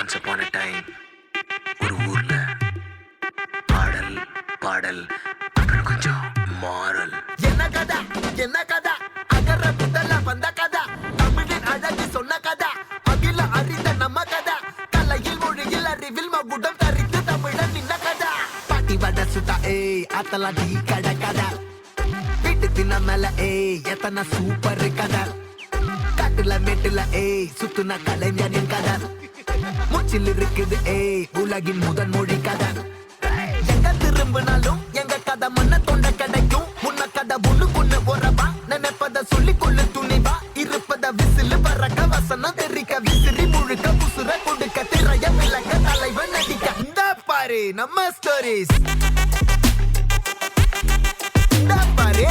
Once upon a time ஒரு ஊர்ல பாடல் பாடல் அப்புறம் கொஞ்சம் மாறல். என்ன கதா அகர புதல வந்த கதா தமிழின் அழகு சொன்ன கதா அகில அறிந்த நம்ம கதா கலையில் மொழியில் அறிவில் மகுடம் தரித்து தமிழன் நின்ன கதா பாட்டி வட சுட்டா அத்தலா டீ கட கதா வீட்டு தின்ன மேல எத்தனை சூப்பர் கதா காட்டுல மேட்டுல சுத்துன கலைஞனின் கதா மூச்சில் இருக்குது உலகின் முதன் மொழி கதா எங்க திரும்பினாலும் எங்க கதை மண்ண தொண்ட கிடைக்கும் முன்ன கதை ஒண்ணு உறவா நினைப்பத சொல்லி கொள்ளு துணிவா இருப்பத விசிலு பறக்க வசனம் தெரிக்க விசிறி முழுக்க புசுர கொடுக்க திரைய விளக்க தலைவன் நடிக்க இந்த பாரு நம்ம ஸ்டோரிஸ் இந்த பாரு